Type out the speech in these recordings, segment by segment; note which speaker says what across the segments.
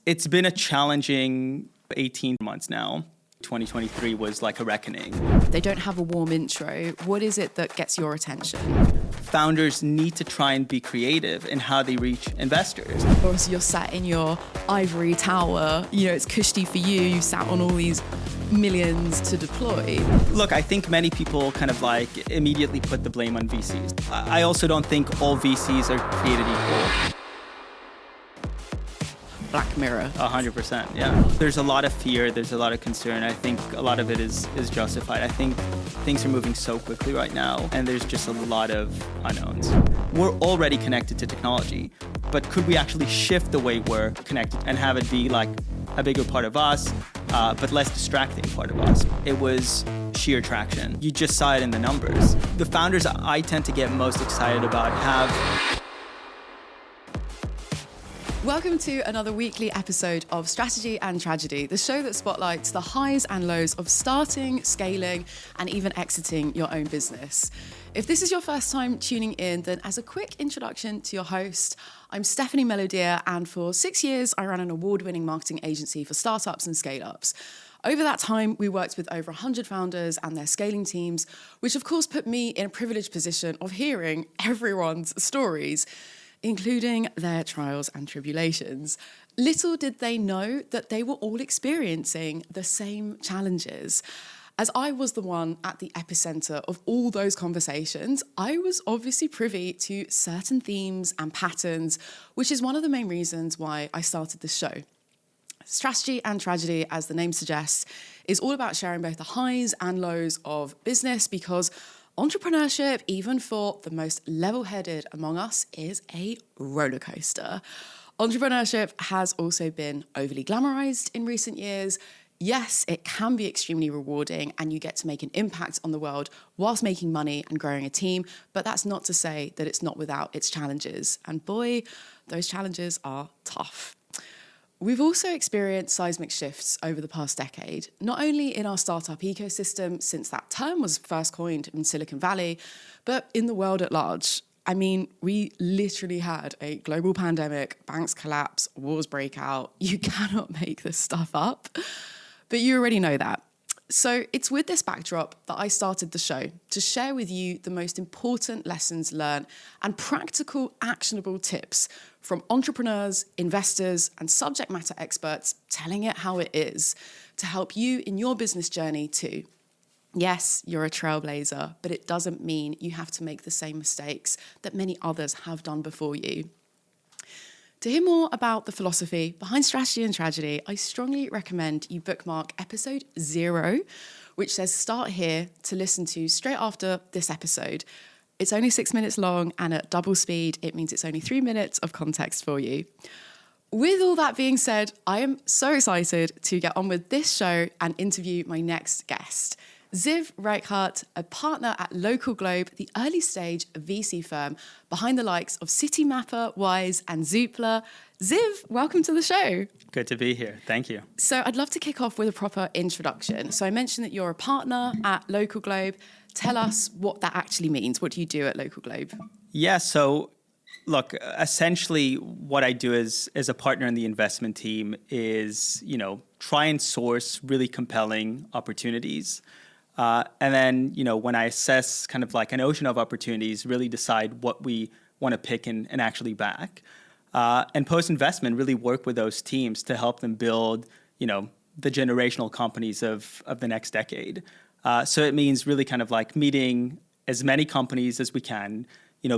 Speaker 1: It's been a challenging 18 months now. 2023 was like a reckoning.
Speaker 2: They don't have a warm intro. What is it that gets your attention?
Speaker 1: Founders need to try and be creative in how they reach investors.
Speaker 2: Or so you're sat in your ivory tower, it's cushy for you, you sat on all these millions to deploy.
Speaker 1: Look, I think many people kind of like immediately put the blame on VCs. I also don't think all VCs are created equal.
Speaker 2: Black Mirror.
Speaker 1: 100%, yeah. There's a lot of fear, there's a lot of concern. I think a lot of it is justified. I think things are moving so quickly right now, and there's just a lot of unknowns. We're already connected to technology, but could we actually shift the way we're connected and have it be like a bigger part of us, but less distracting part of us? It was sheer traction. You just saw it in the numbers. The founders I tend to get most excited about have...
Speaker 2: Welcome to another weekly episode of Strategy and Tragedy, the show that spotlights the highs and lows of starting, scaling, and even exiting your own business. If this is your first time tuning in, then as a quick introduction to your host, I'm Stephanie Melodier, and for 6 years, I ran an award-winning marketing agency for startups and scale-ups. Over that time, we worked with over 100 founders and their scaling teams, which of course put me in a privileged position of hearing everyone's stories, including their trials and tribulations. Little did they know that they were all experiencing the same challenges. As I was the one at the epicenter of all those conversations, I was obviously privy to certain themes and patterns, which is one of the main reasons why I started this show. Strategy and Tragedy, as the name suggests, is all about sharing both the highs and lows of business, because entrepreneurship, even for the most level-headed among us, is a roller coaster. Entrepreneurship has also been overly glamorized in recent years. Yes, it can be extremely rewarding and you get to make an impact on the world whilst making money and growing a team, but that's not to say that it's not without its challenges. And boy, those challenges are tough. We've also experienced seismic shifts over the past decade, not only in our startup ecosystem, since that term was first coined in Silicon Valley, but in the world at large. I mean, we literally had a global pandemic, banks collapse, wars break out. You cannot make this stuff up, but you already know that. So it's with this backdrop that I started the show, to share with you the most important lessons learned and practical, actionable tips from entrepreneurs, investors, and subject matter experts telling it how it is, to help you in your business journey too. Yes, you're a trailblazer, but it doesn't mean you have to make the same mistakes that many others have done before you. To hear more about the philosophy behind Strategy and Tragedy, I strongly recommend you bookmark episode 0, which says start here, to listen to straight after this episode. It's only 6 minutes long, and at double speed, it means it's only 3 minutes of context for you. With all that being said, I am so excited to get on with this show and interview my next guest. Ziv Reichert, a partner at LocalGlobe, the early stage VC firm behind the likes of Citymapper, Wise, and Zoopla. Ziv, welcome to the show.
Speaker 1: Good to be here. Thank you.
Speaker 2: So I'd love to kick off with a proper introduction. So I mentioned that you're a partner at LocalGlobe. Tell us what that actually means. What do you do at LocalGlobe?
Speaker 1: Yeah, so look, essentially what I do as a partner in the investment team is, try and source really compelling opportunities. And then, when I assess kind of like an ocean of opportunities, really decide what we want to pick and actually back. And post-investment, really work with those teams to help them build, the generational companies of the next decade. So it means really kind of like meeting as many companies as we can,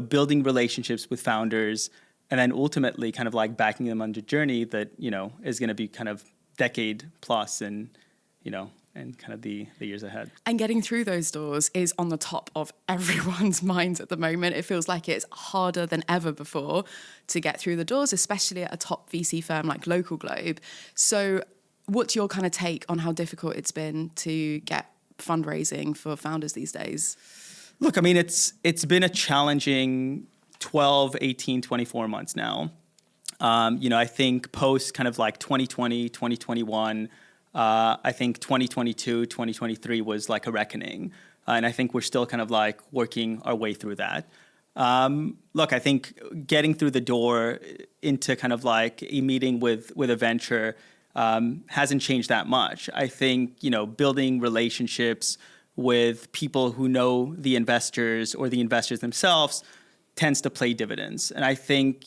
Speaker 1: building relationships with founders, and then ultimately kind of like backing them on the journey that, is going to be kind of decade plus and kind of the years ahead. And
Speaker 2: getting through those doors is on the top of everyone's minds at the moment. It feels like it's harder than ever before to get through the doors, especially at a top VC firm like LocalGlobe. So what's your kind of take on how difficult it's been to get fundraising for founders these days?
Speaker 1: Look, I mean, it's been a challenging 12, 18, 24 months now. I think post kind of like 2020, 2021, I think 2022, 2023 was like a reckoning. And I think we're still kind of like working our way through that. Look, I think getting through the door into kind of like a meeting with a venture hasn't changed that much. I think, building relationships with people who know the investors or the investors themselves tends to play dividends. And I think,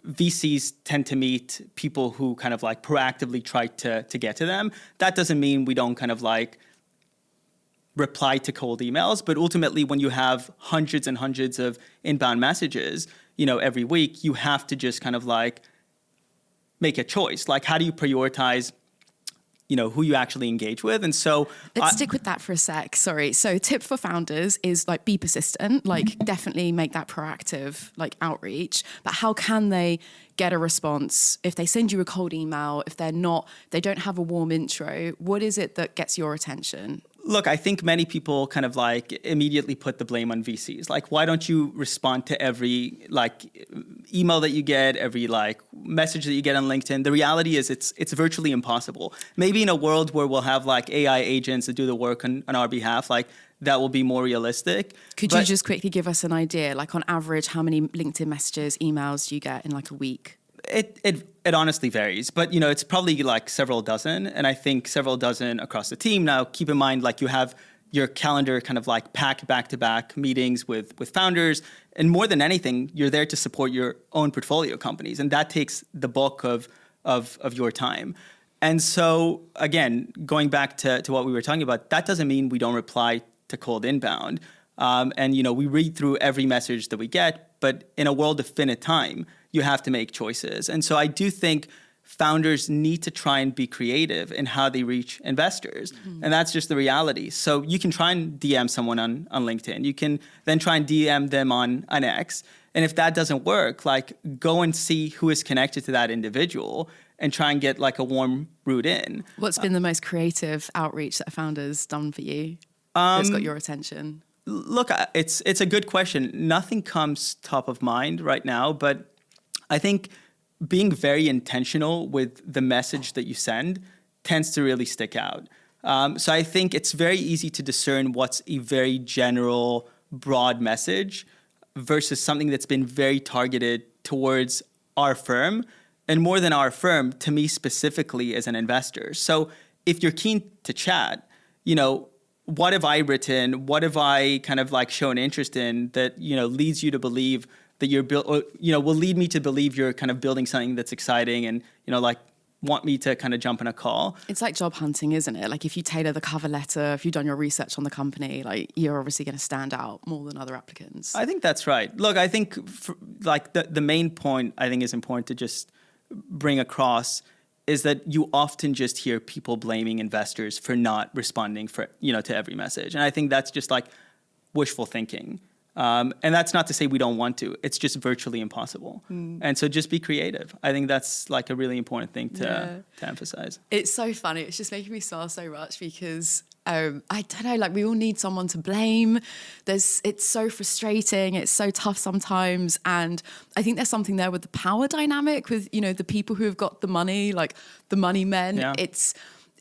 Speaker 1: VCs tend to meet people who kind of like proactively try to get to them. That doesn't mean we don't kind of like reply to cold emails, but ultimately when you have hundreds and hundreds of inbound messages, every week, you have to just kind of like make a choice. Like, how do you prioritize who you actually engage with? And so
Speaker 2: let's stick with that for a sec. Sorry. So tip for founders is like be persistent, like definitely make that proactive like outreach, but how can they get a response if they send you a cold email, if they don't have a warm intro? What is it that gets your attention?
Speaker 1: Look, I think many people kind of like immediately put the blame on VCs. Like, why don't you respond to every like email that you get, every like message that you get on LinkedIn? The reality is it's virtually impossible. Maybe in a world where we'll have like AI agents that do the work on our behalf, like that will be more realistic.
Speaker 2: Could you just quickly give us an idea, like on average, how many LinkedIn messages, emails do you get in like a week?
Speaker 1: It honestly varies, but it's probably like several dozen, and I think several dozen across the team. Now, keep in mind, like you have your calendar kind of like packed back-to-back meetings with founders, and more than anything, you're there to support your own portfolio companies, and that takes the bulk of your time. And so, again, going back to what we were talking about, that doesn't mean we don't reply to cold inbound, and we read through every message that we get, but in a world of finite time, you have to make choices. And so I do think founders need to try and be creative in how they reach investors. Mm-hmm. And that's just the reality. So you can try and DM someone on LinkedIn. You can then try and DM them on X. And if that doesn't work, like go and see who is connected to that individual and try and get like a warm route in.
Speaker 2: What's been the most creative outreach that a founder's done for you that's got your attention?
Speaker 1: Look, it's a good question. Nothing comes top of mind right now, but I think being very intentional with the message that you send tends to really stick out. So I think it's very easy to discern what's a very general, broad message versus something that's been very targeted towards our firm, and more than our firm, to me specifically as an investor. So if you're keen to chat, what have I written? What have I kind of like shown interest in that, leads you to believe that you're will lead me to believe you're kind of building something that's exciting and, like want me to kind of jump on a call.
Speaker 2: It's like job hunting, isn't it? Like if you tailor the cover letter, if you've done your research on the company, like you're obviously going to stand out more than other applicants.
Speaker 1: I think that's right. Look, I think the main point I think is important to just bring across is that you often just hear people blaming investors for not responding to every message. And I think that's just like wishful thinking. And that's not to say we don't want to. It's just virtually impossible. And so just be creative. I think that's like a really important thing to emphasize.
Speaker 2: It's so funny. It's just making me smile so much because I don't know, like we all need someone to blame. It's so frustrating. It's so tough sometimes. And I think there's something there with the power dynamic with, the people who have got the money, like the money men. Yeah.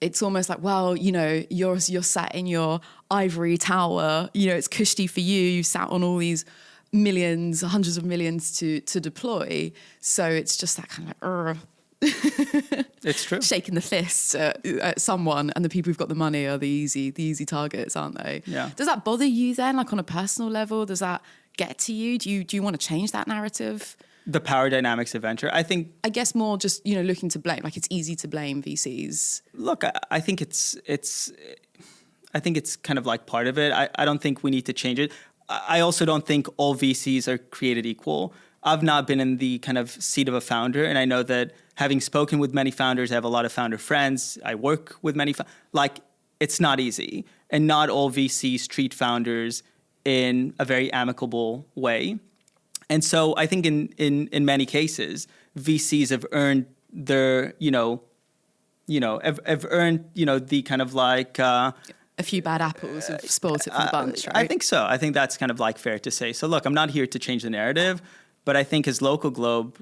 Speaker 2: It's almost like, well, you're sat in your ivory tower, it's cushy for you. You sat on all these millions, hundreds of millions to deploy. So it's just that kind of
Speaker 1: it's true.
Speaker 2: Shaking the fist at someone, and the people who've got the money are the easy targets, aren't they?
Speaker 1: Yeah.
Speaker 2: Does that bother you then, like on a personal level? Does that get to you? Do you want to change that narrative?
Speaker 1: The power dynamics of venture, I
Speaker 2: guess more just, looking to blame, like it's easy to blame VCs.
Speaker 1: Look, I think it's kind of like part of it. I don't think we need to change it. I also don't think all VCs are created equal. I've not been in the kind of seat of a founder, and I know that having spoken with many founders, I have a lot of founder friends. I work with many, it's not easy. And not all VCs treat founders in a very amicable way. And so I think in many cases, VCs have earned their, have earned, the kind of like...
Speaker 2: a few bad apples have spoiled it for the bunch, right?
Speaker 1: I think so. I think that's kind of like fair to say. So look, I'm not here to change the narrative, but I think as LocalGlobe,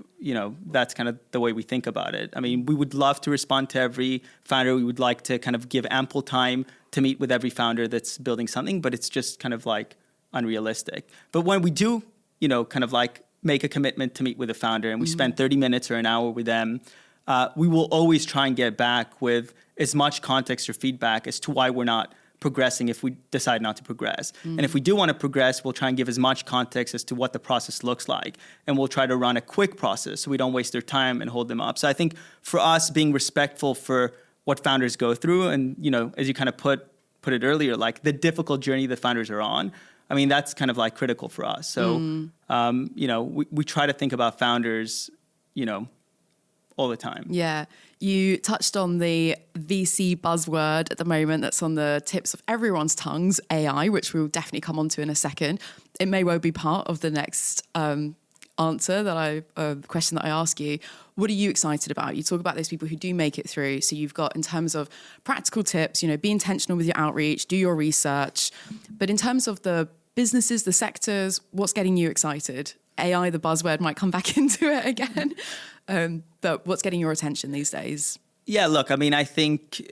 Speaker 1: that's kind of the way we think about it. I mean, we would love to respond to every founder. We would like to kind of give ample time to meet with every founder that's building something, but it's just kind of like unrealistic. But when we do kind of like make a commitment to meet with a founder and we spend 30 minutes or an hour with them, we will always try and get back with as much context or feedback as to why we're not progressing if we decide not to progress. And if we do want to progress, we'll try and give as much context as to what the process looks like. And we'll try to run a quick process so we don't waste their time and hold them up. So I think for us, being respectful for what founders go through and, as you kind of put it earlier, like the difficult journey that founders are on, I mean, that's kind of like critical for us. So, we try to think about founders, all the time.
Speaker 2: Yeah. You touched on the VC buzzword at the moment that's on the tips of everyone's tongues, AI, which we'll definitely come on to in a second. It may well be part of the next question that I ask you. What are you excited about? You talk about those people who do make it through. So you've got, in terms of practical tips, be intentional with your outreach, do your research. But in terms of the businesses, the sectors, what's getting you excited? AI, the buzzword, might come back into it again. But what's getting your attention these days?
Speaker 1: Yeah, look, I mean, I think,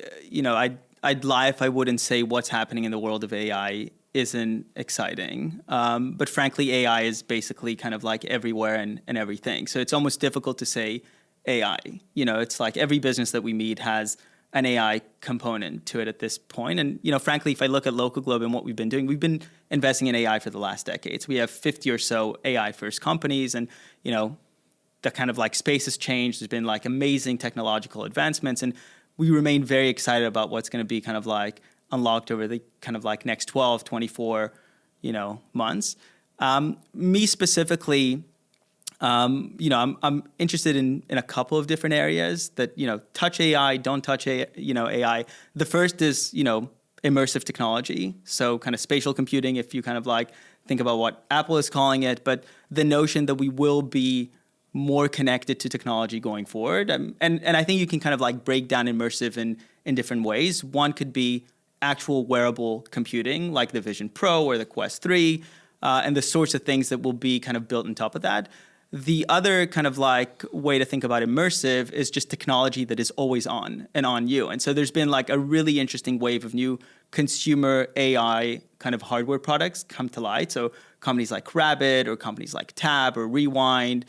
Speaker 1: I'd lie if I wouldn't say what's happening in the world of AI isn't exciting. But frankly, AI is basically kind of like everywhere and everything. So it's almost difficult to say AI. It's like every business that we meet has an AI component to it at this point. And, frankly, if I look at LocalGlobe and what we've been doing, we've been investing in AI for the last decade. So we have 50 or so AI first companies and, the kind of like space has changed. There's been like amazing technological advancements and we remain very excited about what's going to be kind of like unlocked over the kind of like next 12, 24, months. Me specifically, I'm interested in a couple of different areas that, touch AI, don't touch AI. The first is, immersive technology. So kind of spatial computing, if you kind of like think about what Apple is calling it, but the notion that we will be more connected to technology going forward. And I think you can kind of like break down immersive in different ways. One could be actual wearable computing like the Vision Pro or the Quest 3 and the sorts of things that will be kind of built on top of that. The other kind of like way to think about immersive is just technology that is always on and on you. And so there's been like a really interesting wave of new consumer AI kind of hardware products come to light. So companies like Rabbit or companies like Tab or Rewind,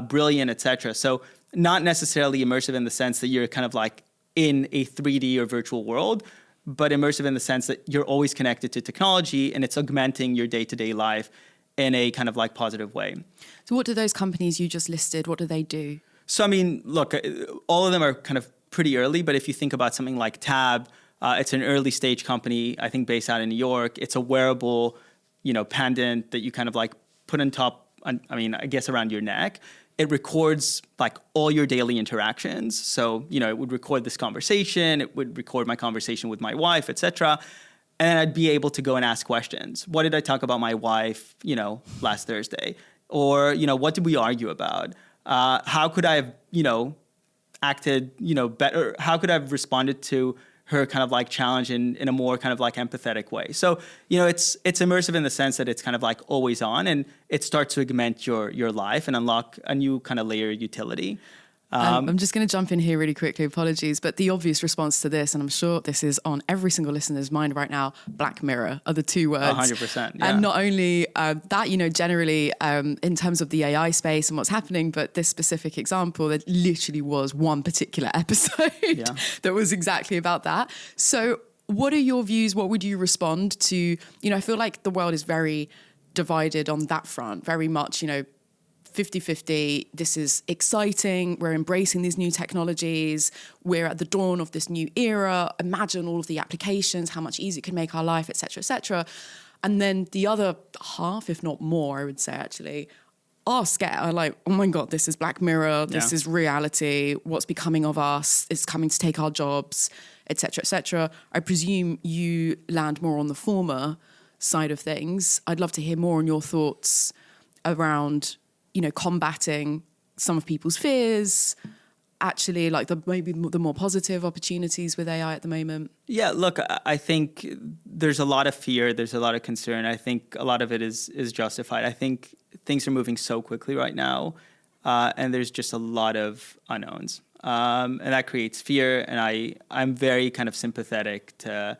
Speaker 1: Brilliant, et cetera. So not necessarily immersive in the sense that you're kind of like in a 3D or virtual world, but immersive in the sense that you're always connected to technology and it's augmenting your day-to-day life in a kind of like positive way.
Speaker 2: So what do those companies you just listed, what do they do?
Speaker 1: So, I mean, look, all of them are kind of pretty early, but if you think about something like Tab, it's an early stage company, I think based out in New York. It's a wearable, pendant that you kind of like put on top, I guess around your neck. It records like all your daily interactions. So, it would record this conversation, it would record my conversation with my wife, et cetera. And then I'd be able to go and ask questions. What did I talk about my wife, last Thursday? Or, what did we argue about? How could I have, acted, better? How could I have responded to her kind of like challenge in a more kind of like empathetic way? So, it's immersive in the sense that it's kind of like always on and it starts to augment your life and unlock a new kind of layer of utility.
Speaker 2: I'm just going to jump in here really quickly, apologies, but the obvious response to this, and I'm sure this is on every single listener's mind right now, Black Mirror are the two words.
Speaker 1: 100%. Yeah.
Speaker 2: And not only that, generally in terms of the AI space and what's happening, but this specific example, there literally was one particular episode that was exactly about that. So what are your views? What would you respond to? I feel like the world is very divided on that front, very much, 50-50, this is exciting, we're embracing these new technologies, we're at the dawn of this new era, imagine all of the applications, how much easier it can make our life, et cetera, et cetera. And then the other half, if not more, I would say actually, are scared, are like, oh my God, this is Black Mirror, this is reality, what's becoming of us, it's coming to take our jobs, et cetera, et cetera. I presume you land more on the former side of things. I'd love to hear more on your thoughts around combating some of people's fears, actually like maybe the more positive opportunities with AI at the moment?
Speaker 1: Yeah, look, I think there's a lot of fear, there's a lot of concern. I think a lot of it is justified. I think things are moving so quickly right now, and there's just a lot of unknowns. And that creates fear, and I'm very kind of sympathetic to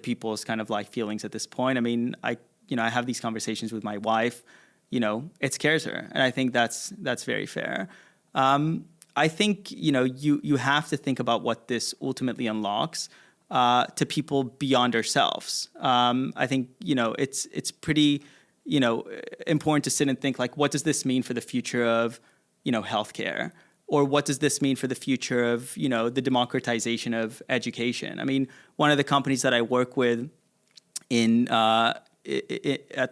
Speaker 1: people's kind of like feelings at this point. I mean, I have these conversations with my wife. it scares her. And I think that's very fair. I think, you have to think about what this ultimately unlocks to people beyond ourselves. I think, it's pretty, important to sit and think, like, what does this mean for the future of, healthcare? Or what does this mean for the future of, the democratization of education? I mean, one of the companies that I work with at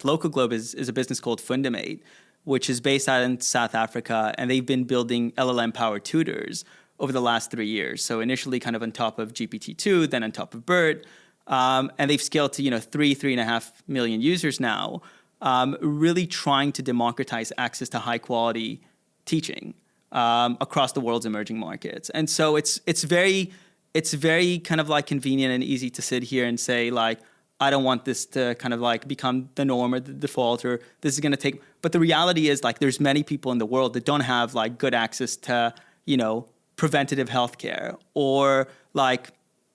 Speaker 1: LocalGlobe is a business called Fundamate, which is based out in South Africa, and they've been building LLM-powered tutors over the last 3 years. So initially kind of on top of GPT-2, then on top of BERT, and they've scaled to 3.5 million users now, really trying to democratize access to high-quality teaching across the world's emerging markets. And so it's very kind of like convenient and easy to sit here and say, like, I don't want this to kind of like become the norm or the default, or this is going to take. But the reality is, like, there's many people in the world that don't have like good access to, preventative healthcare or like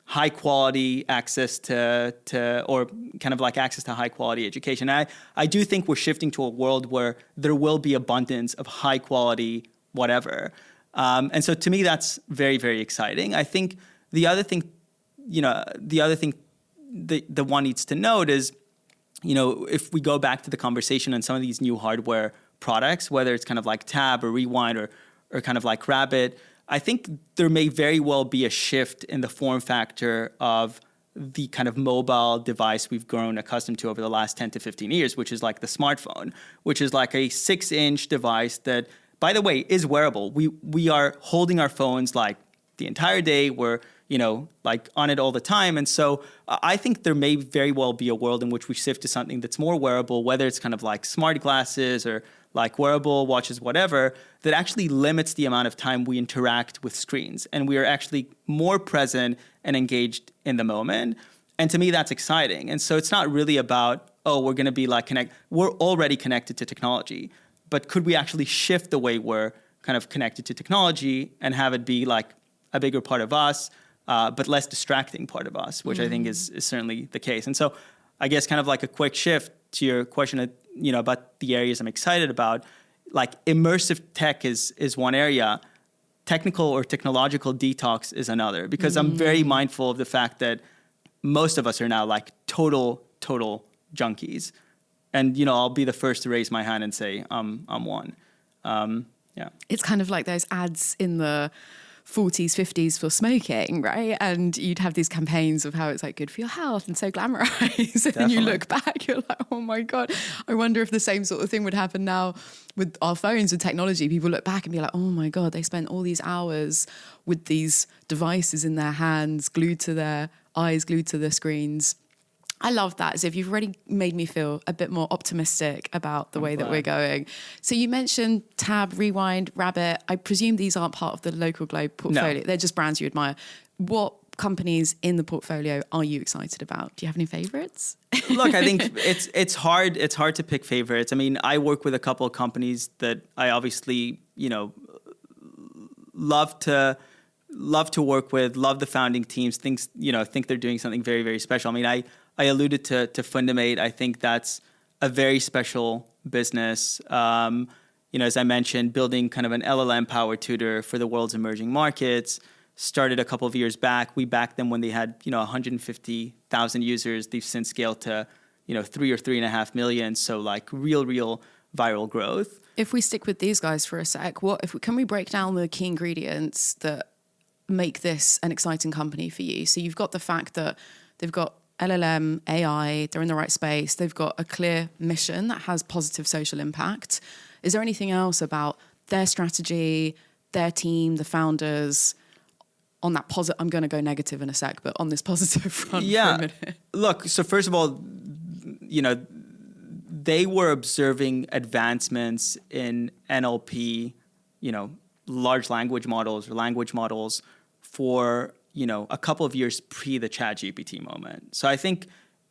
Speaker 1: high quality access to or kind of like access to high quality education. I do think we're shifting to a world where there will be abundance of high quality whatever. And so to me, that's very, very exciting. I think the other thing that one needs to note is, if we go back to the conversation on some of these new hardware products, whether it's kind of like Tab or Rewind or kind of like Rabbit, I think there may very well be a shift in the form factor of the kind of mobile device we've grown accustomed to over the last 10 to 15 years, which is like the smartphone, which is like a 6-inch device that, by the way, is wearable. We are holding our phones like the entire day. We're like on it all the time. And so I think there may very well be a world in which we shift to something that's more wearable, whether it's kind of like smart glasses or like wearable watches, whatever, that actually limits the amount of time we interact with screens. And we are actually more present and engaged in the moment. And to me, that's exciting. And so it's not really about, we're going to be like we're already connected to technology. But could we actually shift the way we're kind of connected to technology and have it be like a bigger part of us, but less distracting part of us, which I think is certainly the case. And so I guess kind of like a quick shift to your question, about the areas I'm excited about, like immersive tech is one area, technical or technological detox is another, because I'm very mindful of the fact that most of us are now like total junkies. And, I'll be the first to raise my hand and say, I'm one. Yeah.
Speaker 2: It's kind of like those ads in the 40s, 50s for smoking, right? And you'd have these campaigns of how it's like good for your health and so glamorized. And then you look back, you're like, oh my God, I wonder if the same sort of thing would happen now with our phones, with technology. People look back and be like, oh my God, they spent all these hours with these devices in their hands, glued to their eyes, glued to the screens. I love that. Ziv, you've already made me feel a bit more optimistic about the way that we're going. So you mentioned Tab, Rewind, Rabbit. I presume these aren't part of the LocalGlobe portfolio. No. They're just brands you admire. What companies in the portfolio are you excited about? Do you have any favorites?
Speaker 1: Look, I think it's hard to pick favorites. I mean, I work with a couple of companies that I obviously, love to work with, love the founding teams, think they're doing something very, very special. I mean, I alluded to Fundamate. I think that's a very special business. As I mentioned, building kind of an LLM-powered tutor for the world's emerging markets. Started a couple of years back. We backed them when they had 150,000 users. They've since scaled to 3 or 3.5 million. So like real viral growth.
Speaker 2: If we stick with these guys for a sec, can we break down the key ingredients that make this an exciting company for you? So you've got the fact that they've got LLM, AI, they're in the right space. They've got a clear mission that has positive social impact. Is there anything else about their strategy, their team, the founders, on that positive? I'm going to go negative in a sec, but on this positive front for a minute.
Speaker 1: Look, so first of all, they were observing advancements in NLP, large language models or language models for a couple of years pre the ChatGPT moment. So I think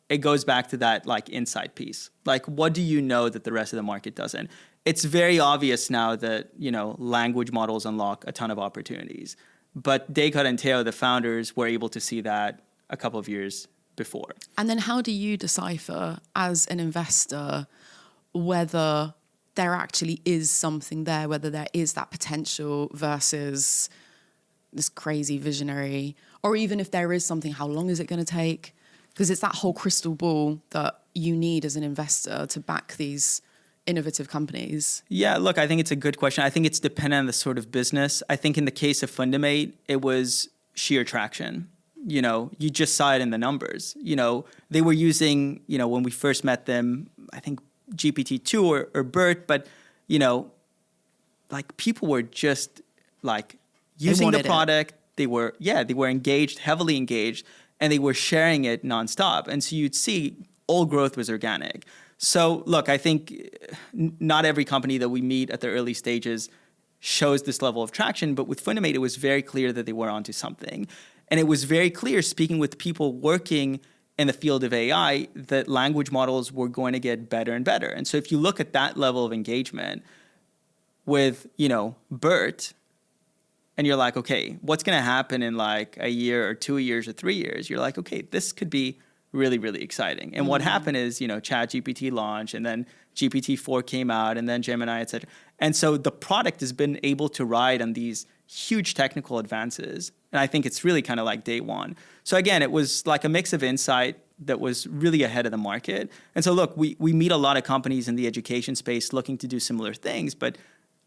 Speaker 1: it goes back to that like insight piece. Like, what do you know that the rest of the market doesn't? It's very obvious now that, language models unlock a ton of opportunities. But Descartes and Theo, the founders, were able to see that a couple of years before.
Speaker 2: And then how do you decipher as an investor whether there actually is something there, whether there is that potential versus this crazy visionary, or even if there is something, how long is it going to take? Because it's that whole crystal ball that you need as an investor to back these innovative companies.
Speaker 1: Yeah, look, I think it's a good question. I think it's dependent on the sort of business. I think in the case of Fundamate, it was sheer traction. You just saw it in the numbers. They were using, when we first met them, I think GPT-2 or BERT, but, like people were just like using the product. They were engaged, heavily engaged, and they were sharing it nonstop. And so you'd see all growth was organic. So look, I think not every company that we meet at the early stages shows this level of traction, but with Fundamate, it was very clear that they were onto something. And it was very clear, speaking with people working in the field of AI, that language models were going to get better and better. And so if you look at that level of engagement with, BERT, and you're like, okay, what's going to happen in like a year or 2 years or 3 years? You're like, okay, this could be really, really exciting. And what happened is, ChatGPT launched, and then GPT-4 came out, and then Gemini, et cetera. And so the product has been able to ride on these huge technical advances. And I think it's really kind of like day one. So again, it was like a mix of insight that was really ahead of the market. And so look, we meet a lot of companies in the education space looking to do similar things, but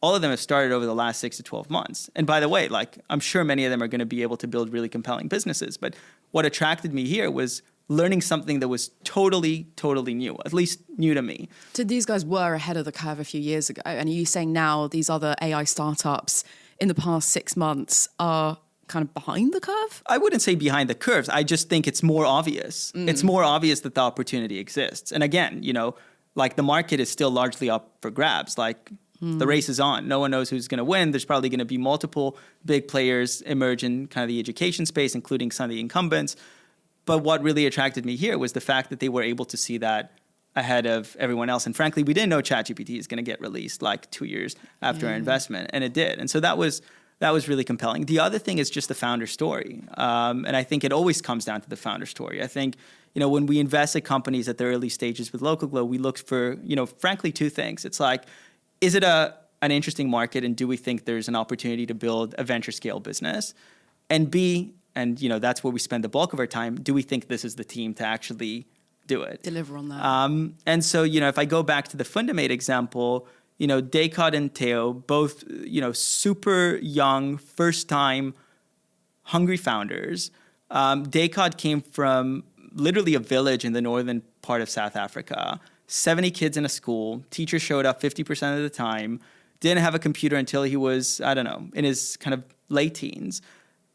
Speaker 1: all of them have started over the last 6 to 12 months. And by the way, like I'm sure many of them are going to be able to build really compelling businesses. But what attracted me here was learning something that was totally, totally new, at least new to me.
Speaker 2: So these guys were ahead of the curve a few years ago. And are you saying now these other AI startups in the past 6 months are kind of behind the curve?
Speaker 1: I wouldn't say behind the curves. I just think it's more obvious. It's more obvious that the opportunity exists. And again, like the market is still largely up for grabs. Like the race is on. No one knows who's going to win. There's probably going to be multiple big players emerge in kind of the education space, including some of the incumbents. But what really attracted me here was the fact that they were able to see that ahead of everyone else. And frankly, we didn't know ChatGPT is going to get released like 2 years after our investment, and it did. And so that was really compelling. The other thing is just the founder story. And I think it always comes down to the founder story. I think, when we invest at companies at the early stages with LocalGlobe, we look for, frankly, two things. It's like, is it an interesting market, and do we think there's an opportunity to build a venture scale business? And B, and that's where we spend the bulk of our time, do we think this is the team to actually do it?
Speaker 2: Deliver on that.
Speaker 1: And so, if I go back to the Fundamate example, Descartes and Theo, both, super young, first-time, hungry founders. Descartes came from literally a village in the northern part of South Africa. 70 kids in a school. Teacher showed up 50% of the time. Didn't have a computer until he was, in his kind of late teens.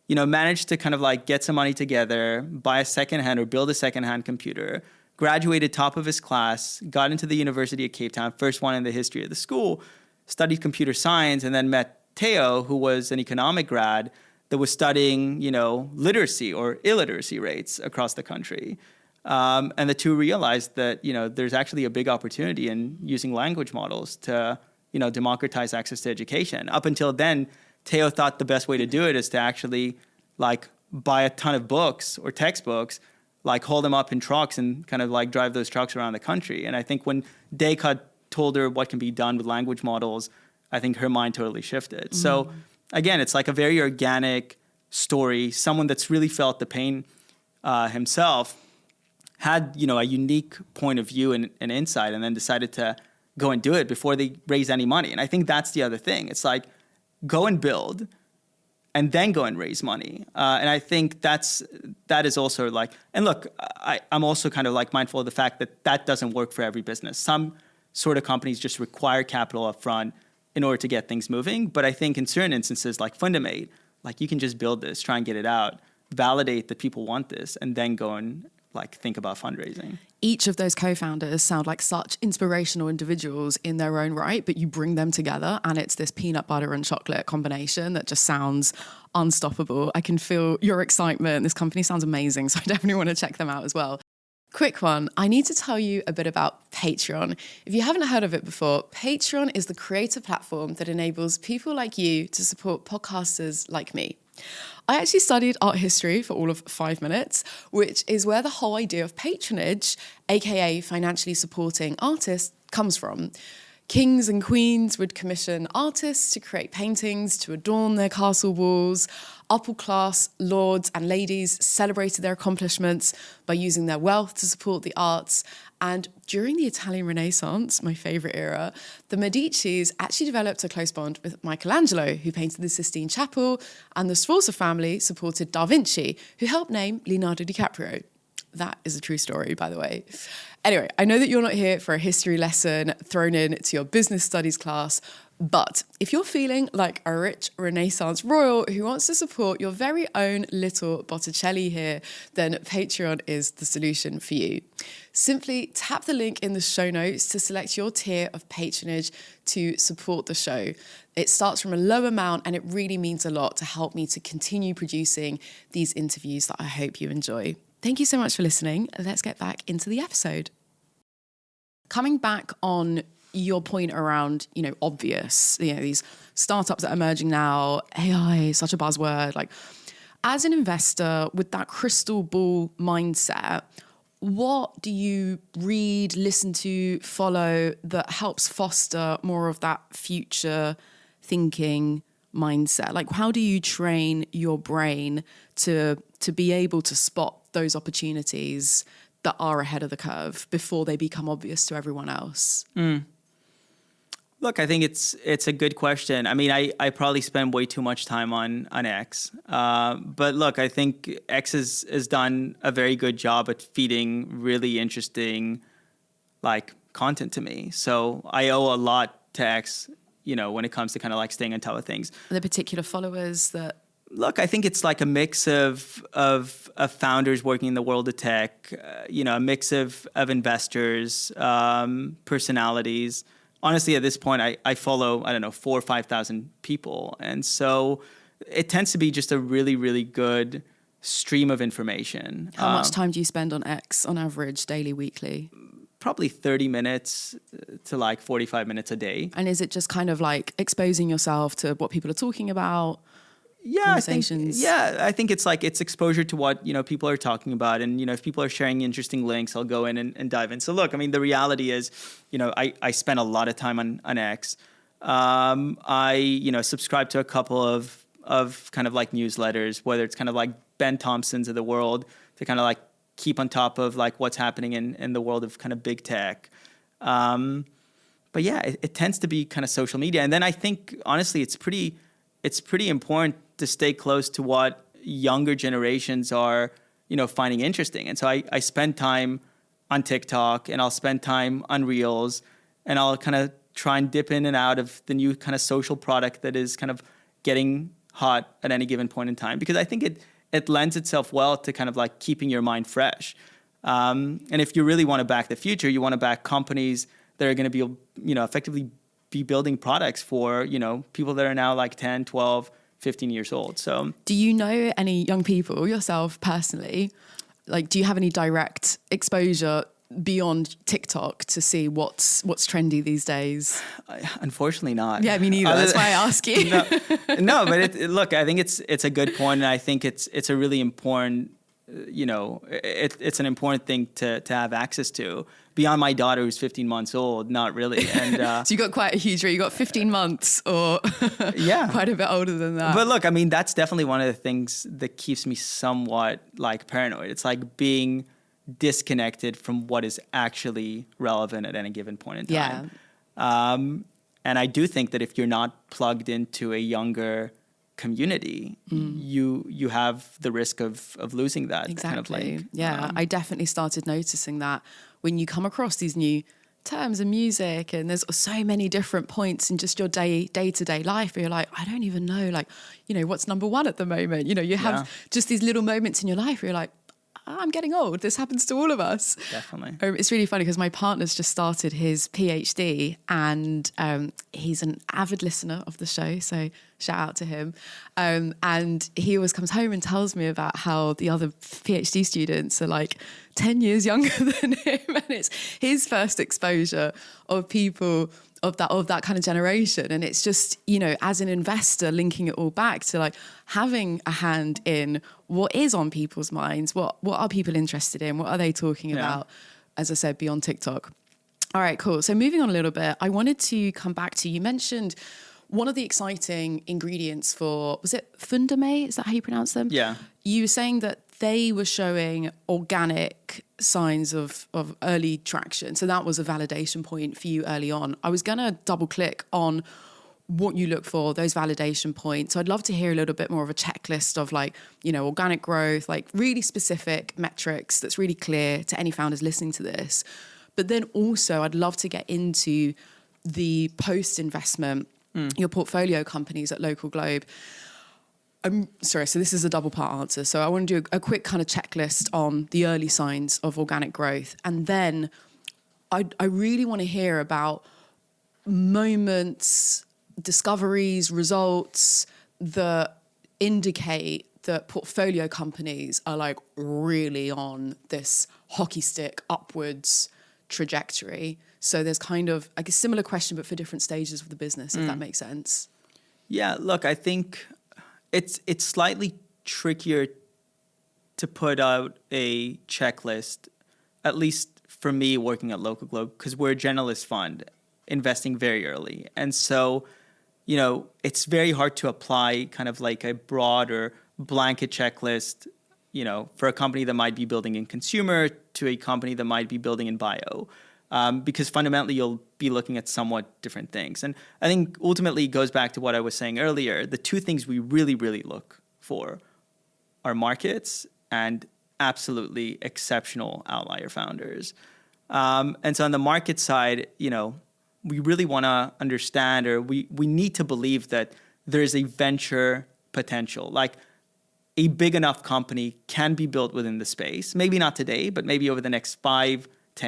Speaker 1: Managed to kind of like get some money together, buy a secondhand or build a secondhand computer, graduated top of his class, got into the University of Cape Town, first one in the history of the school, studied computer science, and then met Theo, who was an economic grad that was studying, literacy or illiteracy rates across the country. And the two realized that, there's actually a big opportunity in using language models to, democratize access to education. Up until then, Theo thought the best way to do it is to actually like buy a ton of books or textbooks, like hold them up in trucks and kind of like drive those trucks around the country. And I think when Descartes told her what can be done with language models, I think her mind totally shifted. So again, it's like a very organic story. Someone that's really felt the pain himself had, a unique point of view and insight, and then decided to go and do it before they raise any money. And I think that's the other thing. It's like, go and build, and then go and raise money. And I think that is also like, and look, I'm also kind of like mindful of the fact that doesn't work for every business. Some sort of companies just require capital up front in order to get things moving. But I think in certain instances, like Fundamate, like you can just build this, try and get it out, validate that people want this, and then go and like think about fundraising.
Speaker 2: Each of those co-founders sound like such inspirational individuals in their own right, but you bring them together and it's this peanut butter and chocolate combination that just sounds unstoppable. I can feel your excitement. This company sounds amazing, so I definitely want to check them out as well. Quick one, I need to tell you a bit about Patreon. If you haven't heard of it before, Patreon is the creator platform that enables people like you to support podcasters like me. I actually studied art history for all of 5 minutes, which is where the whole idea of patronage, aka financially supporting artists, comes from. Kings and queens would commission artists to create paintings to adorn their castle walls. Upper class lords and ladies celebrated their accomplishments by using their wealth to support the arts. And during the Italian Renaissance, my favourite era, the Medicis actually developed a close bond with Michelangelo, who painted the Sistine Chapel, and the Sforza family supported Da Vinci, who helped name Leonardo DiCaprio. That is a true story, by the way. Anyway, I know that you're not here for a history lesson thrown in to your business studies class, but if you're feeling like a rich Renaissance royal who wants to support your very own little Botticelli here, then Patreon is the solution for you. Simply tap the link in the show notes to select your tier of patronage to support the show. It starts from a low amount and it really means a lot to help me to continue producing these interviews that I hope you enjoy. Thank you so much for listening. Let's get back into the episode. Coming back on your point around, obvious, these startups that are emerging now, AI is such a buzzword. Like, as an investor with that crystal ball mindset, what do you read, listen to, follow that helps foster more of that future thinking mindset? Like, how do you train your brain to be able to spot those opportunities that are ahead of the curve before they become obvious to everyone else?
Speaker 1: Look, I think it's a good question. I mean, I probably spend way too much time on X. But look, I think X has done a very good job at feeding really interesting, content to me. So I owe a lot to X, when it comes to kind of staying on top of things.
Speaker 2: Are there particular followers that...
Speaker 1: Look, I think it's like a mix of founders working in the world of tech, a mix of investors, personalities. Honestly, at this point, I follow, 4,000 or 5,000 people. And so it tends to be just a really, really good stream of information.
Speaker 2: How much time do you spend on X on average, daily, weekly?
Speaker 1: Probably 30 minutes to 45 minutes a day.
Speaker 2: And is it just kind of exposing yourself to what people are talking about?
Speaker 1: Yeah, I think it's exposure to what, people are talking about. And, if people are sharing interesting links, I'll go in and dive in. So look, I mean, the reality is, I spend a lot of time on X. I subscribe to a couple of kind of newsletters, whether it's kind of Ben Thompson's of the world to kind of keep on top of what's happening in the world of kind of big tech. But yeah, it tends to be kind of social media. And then I think, honestly, it's pretty important to stay close to what younger generations are, finding interesting. And so I spend time on TikTok and I'll spend time on Reels and I'll kind of try and dip in and out of the new kind of social product that is kind of getting hot at any given point in time, because I think it lends itself well to kind of keeping your mind fresh. And if you really want to back the future, you want to back companies that are going to be, effectively be building products for, people that are now 10, 12, 15 years old. So
Speaker 2: do you know any young people yourself personally? Do you have any direct exposure beyond TikTok to see what's trendy these days?
Speaker 1: Unfortunately not.
Speaker 2: Yeah, me neither. That's why I ask you.
Speaker 1: No, but look, I think it's a good point, and I think it's a really important, it's an important thing to have access to. Beyond my daughter, who's 15 months old, not really. And
Speaker 2: so you got quite a huge range. You got 15 months, or quite a bit older than that.
Speaker 1: But look, I mean, that's definitely one of the things that keeps me somewhat paranoid. It's being disconnected from what is actually relevant at any given point in time. Yeah. And I do think that if you're not plugged into a younger community, you have the risk of losing that.
Speaker 2: Exactly. Kind of I definitely started noticing that when you come across these new terms and music, and there's so many different points in just your day-to-day life where you're I don't even know, what's number one at the moment. You have just these little moments in your life where you're I'm getting old. This happens to all of us.
Speaker 1: Definitely.
Speaker 2: It's really funny because my partner's just started his PhD, and he's an avid listener of the show, so shout out to him. And he always comes home and tells me about how the other PhD students are 10 years younger than him, and it's his first exposure of people of that kind of generation. And it's just, as an investor, linking it all back to having a hand in what is on people's minds, what are people interested in, what are they talking about, as I said, beyond TikTok. All right, cool. So moving on a little bit, I wanted to come back to, you mentioned one of the exciting ingredients for, was it Fundame? Is that how you pronounce them?
Speaker 1: Yeah.
Speaker 2: You were saying that they were showing organic signs of early traction. So that was a validation point for you early on. I was going to double click on what you look for, those validation points. So I'd love to hear a little bit more of a checklist of like, you know, organic growth, like really specific metrics that's really clear to any founders listening to this. But then also I'd love to get into the post-investment, your portfolio companies at LocalGlobe. I'm sorry, so this is a double part answer. So I want to do a quick kind of checklist on the early signs of organic growth. And then I really want to hear about moments, discoveries, results that indicate that portfolio companies are like really on this hockey stick upwards trajectory. So there's kind of like a similar question, but for different stages of the business, if that makes sense.
Speaker 1: Yeah, look, I think it's slightly trickier to put out a checklist, at least for me working at LocalGlobe, because we're a generalist fund investing very early. And so, you know, it's very hard to apply kind of like a broad or blanket checklist, you know, for a company that might be building in consumer to a company that might be building in bio. Because fundamentally you'll be looking at somewhat different things. And I think ultimately it goes back to what I was saying earlier. The two things we really, really look for are markets and absolutely exceptional outlier founders. And so on the market side, you know, we really want to understand, or we need to believe that there is a venture potential. Like a big enough company can be built within the space, maybe not today, but maybe over the next 5-10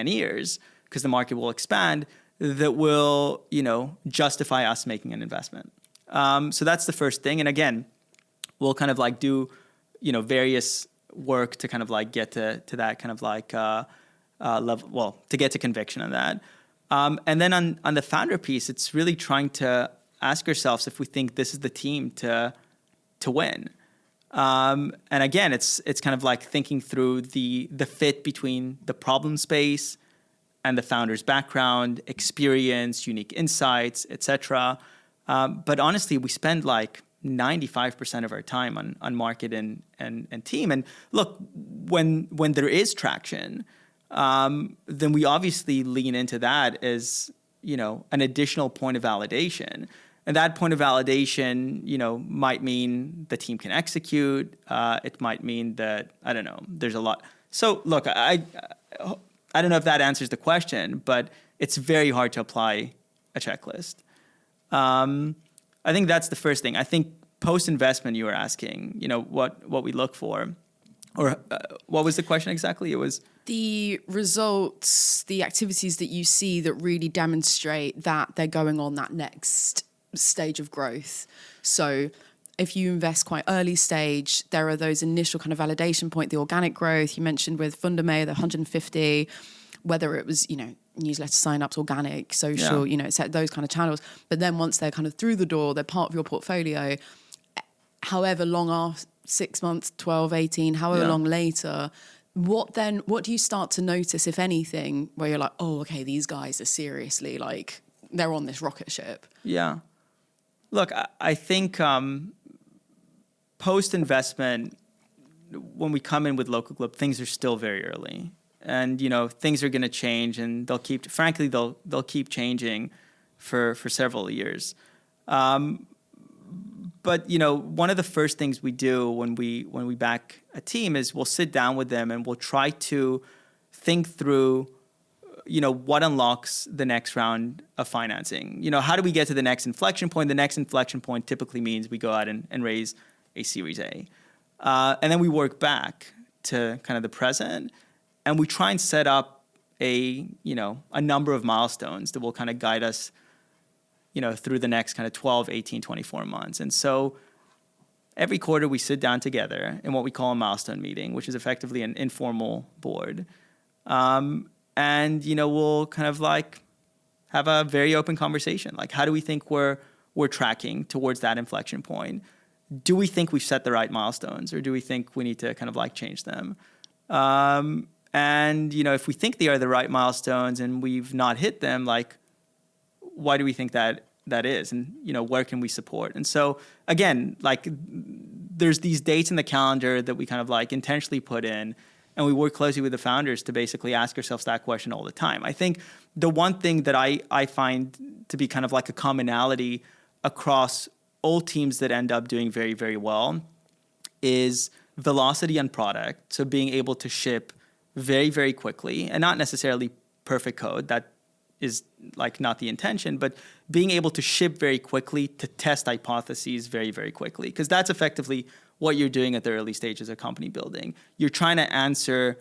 Speaker 1: years, because the market will expand, that will, you know, justify us making an investment. So that's the first thing. And again, we'll kind of like do, you know, various work to kind of like get to that kind of like level, well, to get to conviction on that. And then on the founder piece, it's really trying to ask ourselves if we think this is the team to win. And again, it's kind of like thinking through the fit between the problem space and the founder's background, experience, unique insights, etc. But honestly, we spend like 95% of our time on market and team. And look, when there is traction, then we obviously lean into that as, you know, an additional point of validation. And that point of validation, you know, might mean the team can execute. It might mean that, I don't know, there's a lot. So look, I don't know if that answers the question, but it's very hard to apply a checklist. I think that's the first thing. I think post-investment, you were asking, you know, what we look for, or what was the question exactly? It was
Speaker 2: the results, the activities that you see that really demonstrate that they're going on that next stage of growth. So if you invest quite early stage, there are those initial kind of validation point, the organic growth you mentioned with Fundame, the 150, whether it was, you know, newsletter signups, organic, social, you know, it's those kind of channels. But then once they're kind of through the door, they're part of your portfolio, however long after, 6 months, 12, 18, however long later, what do you start to notice, if anything, where you're like, oh, okay, these guys are seriously like, they're on this rocket ship?
Speaker 1: Yeah. Look, I think post-investment, when we come in with LocalGlobe, things are still very early. And, you know, things are going to change, and they'll keep changing for several years. But, you know, one of the first things we do when we back a team is we'll sit down with them and we'll try to think through, you know, what unlocks the next round of financing. You know, how do we get to the next inflection point? The next inflection point typically means we go out and raise a Series A. And then we work back to kind of the present, and we try and set up a number of milestones that will kind of guide us, you know, through the next kind of 12, 18, 24 months. And so every quarter we sit down together in what we call a milestone meeting, which is effectively an informal board. And, you know, we'll kind of like have a very open conversation. Like, how do we think we're tracking towards that inflection point? Do we think we've set the right milestones, or do we think we need to kind of like change them? And, if we think they are the right milestones and we've not hit them, like, why do we think that is? And, where can we support? And so, again, like, there's these dates in the calendar that we kind of like intentionally put in, and we work closely with the founders to basically ask ourselves that question all the time. I think the one thing that I find to be kind of like a commonality across all teams that end up doing very, very well is velocity on product. So being able to ship very, very quickly, and not necessarily perfect code. That is like not the intention, but being able to ship very quickly, to test hypotheses very, very quickly, because that's effectively what you're doing at the early stages of company building. You're trying to answer,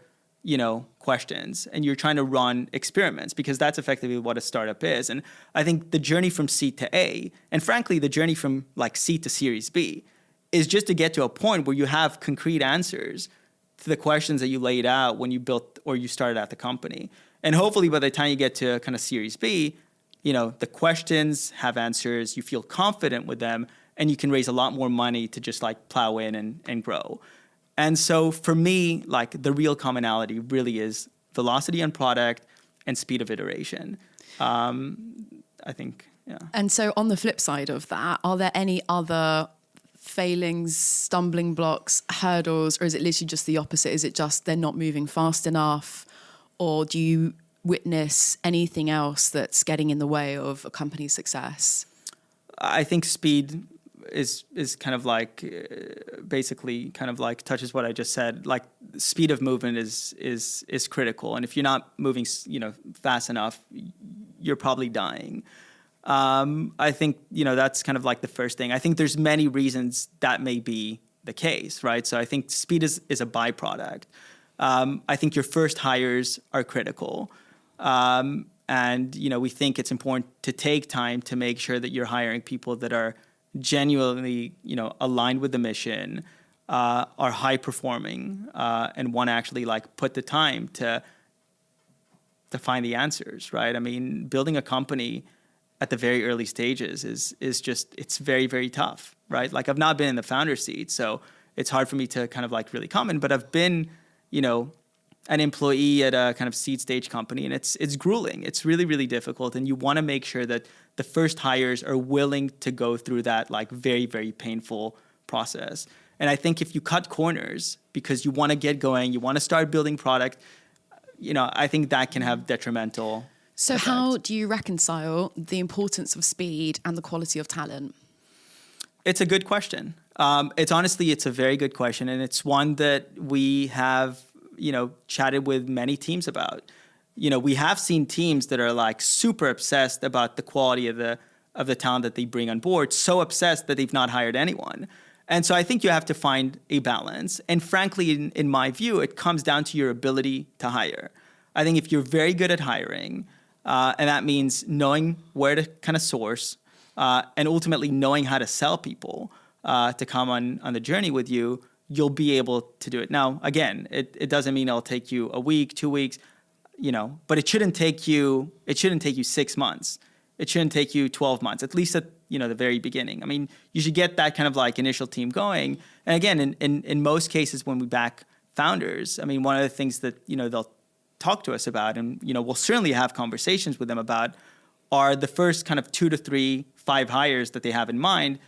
Speaker 1: questions, and you're trying to run experiments, because that's effectively what a startup is. And I think the journey from seed to A, and frankly, the journey from like seed to Series B, is just to get to a point where you have concrete answers to the questions that you laid out when you built or you started at the company. And hopefully by the time you get to kind of Series B, the questions have answers, you feel confident with them, and you can raise a lot more money to just like plow in and grow. And so for me, like the real commonality really is velocity on product and speed of iteration. I think, yeah.
Speaker 2: And so on the flip side of that, are there any other failings, stumbling blocks, hurdles, or is it literally just the opposite? Is it just they're not moving fast enough? Or do you witness anything else that's getting in the way of a company's success?
Speaker 1: I think speed is kind of like basically kind of like touches what I just said. Like speed of movement is critical, and if you're not moving fast enough, you're probably dying. I think that's kind of like the first thing. I think there's many reasons that may be the case, right? So I think speed is a byproduct. I think your first hires are critical. And, we think it's important to take time to make sure that you're hiring people that are genuinely, aligned with the mission, are high performing, and want to actually like put the time to find the answers, right? I mean, building a company at the very early stages is just, it's very, very tough, right? Like I've not been in the founder seat, so it's hard for me to kind of like really comment, but I've been, an employee at a kind of seed stage company, and it's grueling. It's really, really difficult. And you want to make sure that the first hires are willing to go through that like very, very painful process. And I think if you cut corners because you want to get going, you want to start building product, I think that can have detrimental
Speaker 2: So
Speaker 1: effects.
Speaker 2: how do you reconcile the importance of speed and the quality of talent?
Speaker 1: It's a good question. It's a very good question. And it's one that we have, chatted with many teams about. We have seen teams that are like super obsessed about the quality of the talent that they bring on board, so obsessed that they've not hired anyone. And so I think you have to find a balance. And frankly, in my view, it comes down to your ability to hire. I think if you're very good at hiring, and that means knowing where to kind of source, and ultimately knowing how to sell people to come on the journey with you, you'll be able to do it. Now, again, it doesn't mean it'll take you a week, 2 weeks, but it shouldn't take you 6 months. It shouldn't take you 12 months, at least at the very beginning. I mean, you should get that kind of like initial team going. And again, in most cases when we back founders, I mean, one of the things that they'll talk to us about, and we'll certainly have conversations with them about, are the first kind of 2 to 3, 5 hires that they have in mind,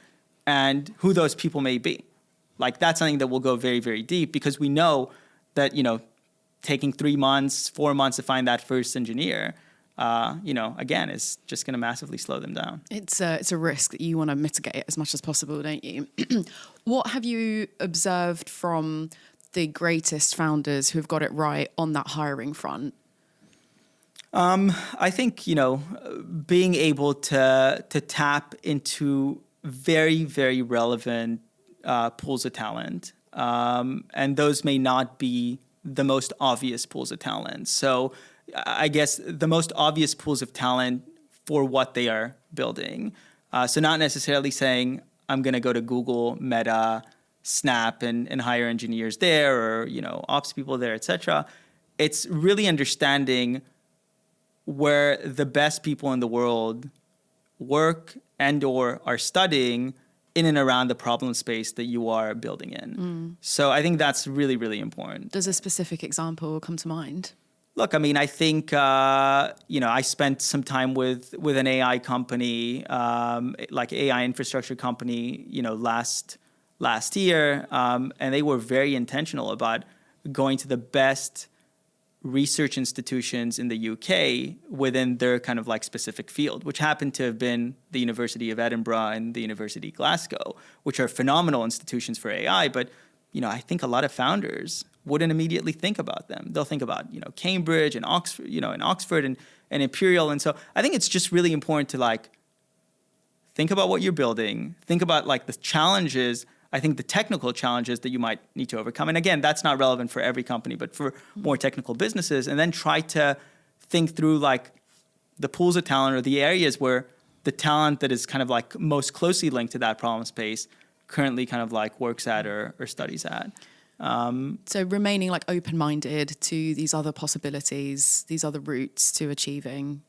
Speaker 1: and who those people may be. Like that's something that will go very, very deep, because we know that taking 3 months, 4 months to find that first engineer, again, is just going to massively slow them down.
Speaker 2: It's a risk that you want to mitigate as much as possible, don't you? What have you observed from the greatest founders who have got it right on that hiring front?
Speaker 1: I think, being able to tap into very, very relevant pools of talent, and those may not be the most obvious pools of talent. So I guess the most obvious pools of talent for what they are building. So not necessarily saying I'm going to go to Google, Meta, Snap and hire engineers there, or ops people there, etc. It's really understanding where the best people in the world work and or are studying, in and around the problem space that you are building in. So I think that's really, really important.
Speaker 2: Does a specific example come to mind?
Speaker 1: Look, I mean, I think, I spent some time with an AI company, like AI infrastructure company, last year. And they were very intentional about going to the best research institutions in the UK within their kind of like specific field, which happened to have been the University of Edinburgh and the University of Glasgow, which are phenomenal institutions for AI. But, I think a lot of founders wouldn't immediately think about them. They'll think about, Cambridge and Oxford, and Oxford and Imperial. And so I think it's just really important to like think about what you're building, think about like the challenges, I think the technical challenges that you might need to overcome. And again, that's not relevant for every company, but for more technical businesses. And then try to think through like the pools of talent or the areas where the talent that is kind of like most closely linked to that problem space currently kind of like works at or studies at.
Speaker 2: So remaining like open-minded to these other possibilities, these other routes to achieving.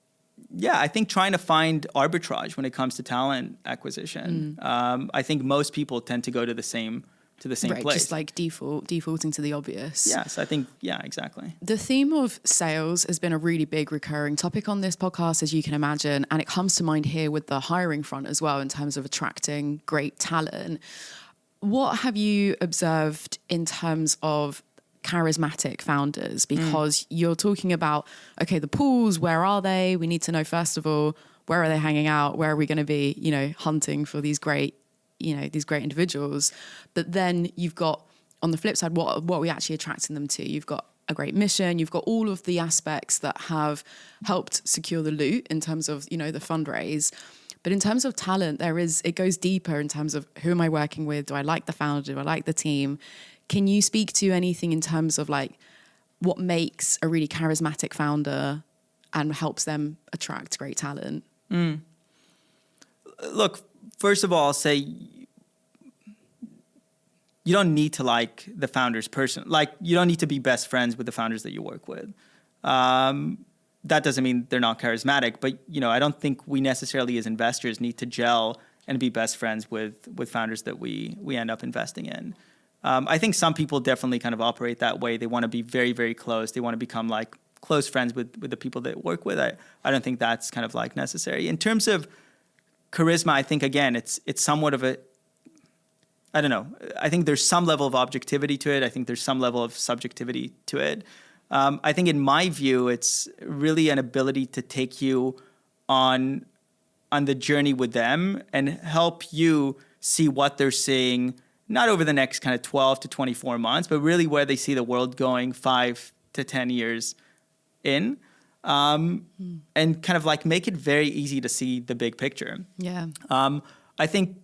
Speaker 1: Yeah, I think trying to find arbitrage when it comes to talent acquisition. I think most people tend to go to the same
Speaker 2: right,
Speaker 1: place.
Speaker 2: Just like defaulting to the obvious.
Speaker 1: Yes, I think, yeah, exactly.
Speaker 2: The theme of sales has been a really big recurring topic on this podcast, as you can imagine. And it comes to mind here with the hiring front as well in terms of attracting great talent. What have you observed in terms of charismatic founders? Because you're talking about, okay, the pools, where are they? We need to know, first of all, where are they hanging out? Where are we going to be, hunting for these great individuals? But then you've got, on the flip side, what are we actually attracting them to? You've got a great mission. You've got all of the aspects that have helped secure the loot in terms of, the fundraise. But in terms of talent, it goes deeper in terms of who am I working with? Do I like the founder? Do I like the team? Can you speak to anything in terms of like what makes a really charismatic founder and helps them attract great talent?
Speaker 1: Look, first of all, I'll say you don't need to like the founders person. Like you don't need to be best friends with the founders that you work with. That doesn't mean they're not charismatic, but I don't think we necessarily as investors need to gel and be best friends with founders that we end up investing in. I think some people definitely kind of operate that way. They want to be very, very close. They want to become like close friends with the people they work with. I don't think that's kind of like necessary. In terms of charisma, I think again, it's somewhat of a, I don't know. I think there's some level of objectivity to it. I think there's some level of subjectivity to it. I think in my view, it's really an ability to take you on the journey with them and help you see what they're seeing, not over the next kind of 12 to 24 months, but really where they see the world going 5 to 10 years in, and kind of like make it very easy to see the big picture.
Speaker 2: Yeah.
Speaker 1: I think,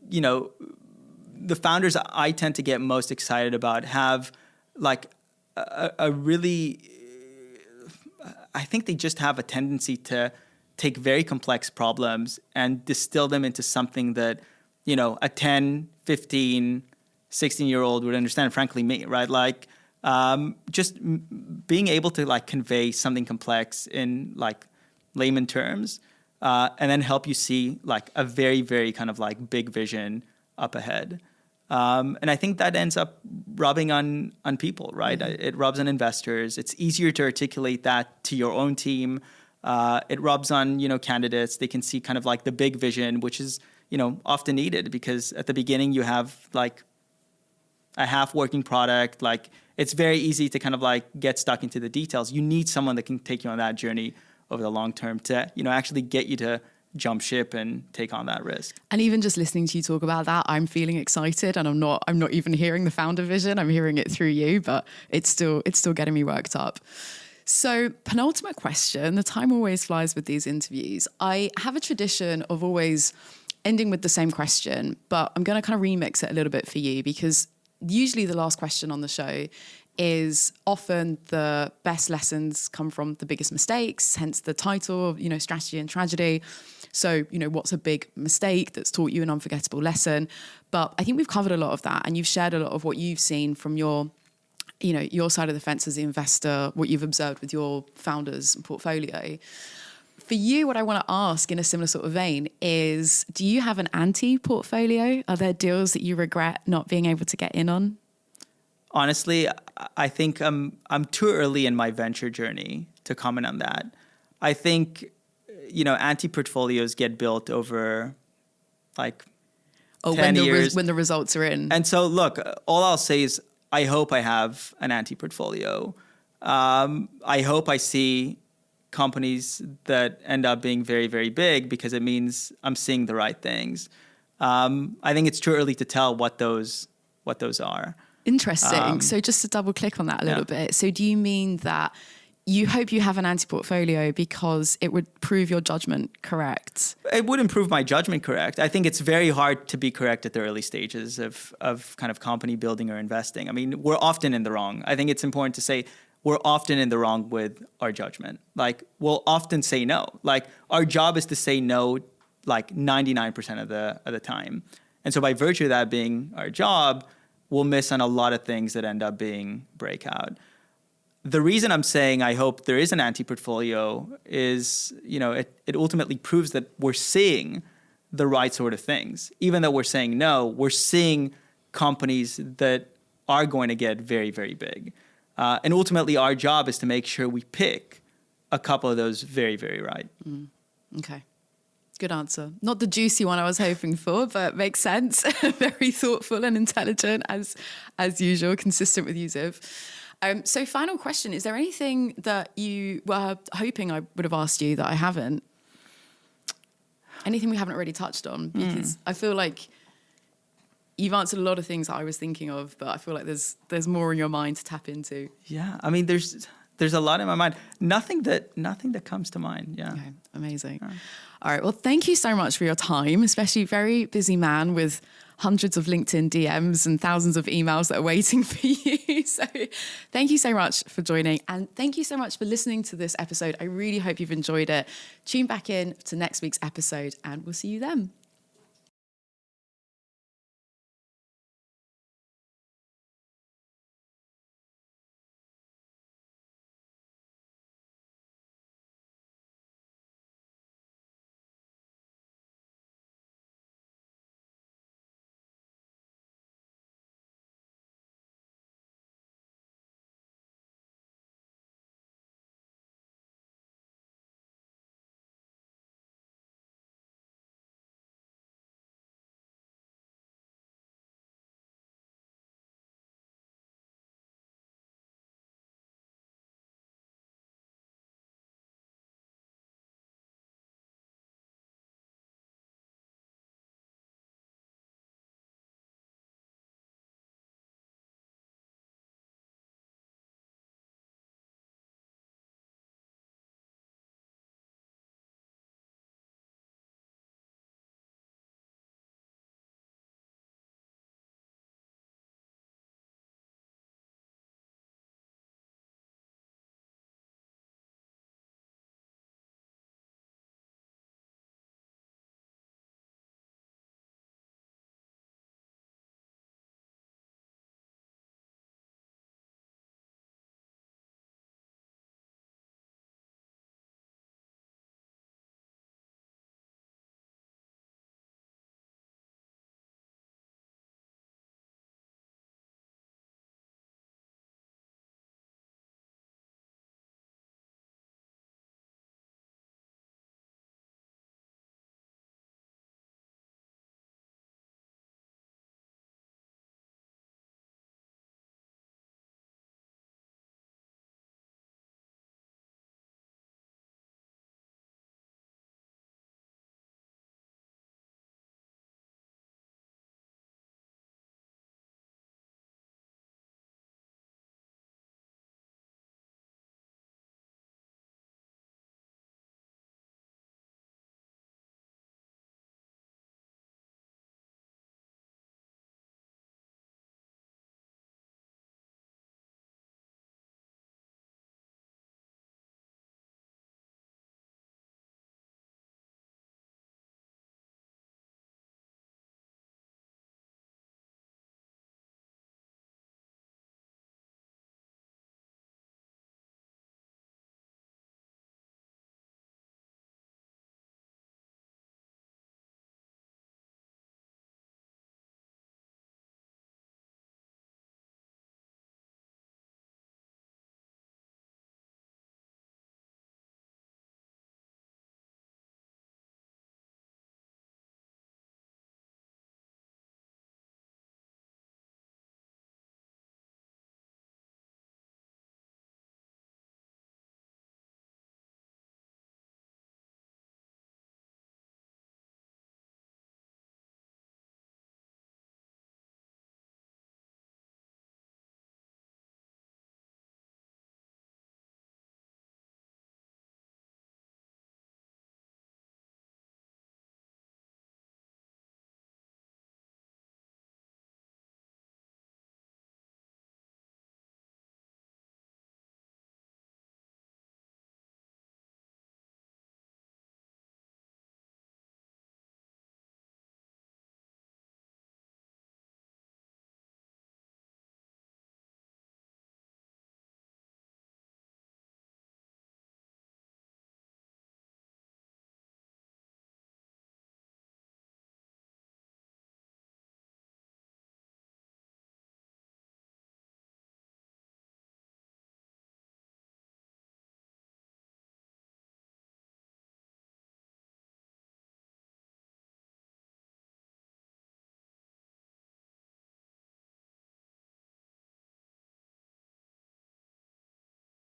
Speaker 1: the founders I tend to get most excited about have like a really, I think they just have a tendency to take very complex problems and distill them into something that, a 10, 15, 16-year-old would understand, frankly, me, right? Like just being able to like convey something complex in like layman terms and then help you see like a very, very kind of like big vision up ahead. And I think that ends up rubbing on people, right? Mm-hmm. It rubs on investors. It's easier to articulate that to your own team. It rubs on, candidates. They can see kind of like the big vision, which is, often needed because at the beginning you have like a half working product. Like it's very easy to kind of like get stuck into the details. You need someone that can take you on that journey over the long term to, actually get you to jump ship and take on that risk.
Speaker 2: And even just listening to you talk about that, I'm feeling excited, and I'm not even hearing the founder vision. I'm hearing it through you, but it's still getting me worked up. So penultimate question, the time always flies with these interviews. I have a tradition of always ending with the same question, but I'm going to kind of remix it a little bit for you because usually the last question on the show is often the best lessons come from the biggest mistakes, hence the title of, strategy and tragedy. So, what's a big mistake that's taught you an unforgettable lesson? But I think we've covered a lot of that, and you've shared a lot of what you've seen from your side of the fence as the investor, what you've observed with your founders' portfolio. For you, what I want to ask in a similar sort of vein is, do you have an anti-portfolio? Are there deals that you regret not being able to get in on?
Speaker 1: Honestly, I think I'm too early in my venture journey to comment on that. I think, anti-portfolios get built over like 10 years.
Speaker 2: When the results are in.
Speaker 1: And so, look, all I'll say is I hope I have an anti-portfolio. I hope I see companies that end up being very, very big because it means I'm seeing the right things. I think it's too early to tell what those are.
Speaker 2: Interesting. So just to double click on that a little bit. So do you mean that you hope you have an anti-portfolio because it would prove your judgment correct?
Speaker 1: It would improve my judgment correct. I think it's very hard to be correct at the early stages of kind of company building or investing. I mean, we're often in the wrong. I think it's important to say we're often in the wrong with our judgment. Like, we'll often say no. Like, our job is to say no like 99% of the time. And so by virtue of that being our job, we'll miss on a lot of things that end up being breakout. The reason I'm saying I hope there is an anti-portfolio is, it ultimately proves that we're seeing the right sort of things. Even though we're saying no, we're seeing companies that are going to get very, very big. And ultimately, our job is to make sure we pick a couple of those very, very right.
Speaker 2: Okay. Good answer. Not the juicy one I was hoping for, but makes sense. Very thoughtful and intelligent, as usual, consistent with you, Ziv. So final question, is there anything that you were hoping I would have asked you that I haven't? Anything we haven't already touched on? Because I feel like you've answered a lot of things that I was thinking of, but I feel like there's more in your mind to tap into.
Speaker 1: Yeah, I mean, there's a lot in my mind. Nothing that comes to mind. Yeah.
Speaker 2: Okay, amazing. All right. Well, thank you so much for your time, especially very busy man with hundreds of LinkedIn DMs and thousands of emails that are waiting for you. So thank you so much for joining. And thank you so much for listening to this episode. I really hope you've enjoyed it. Tune back in to next week's episode and we'll see you then.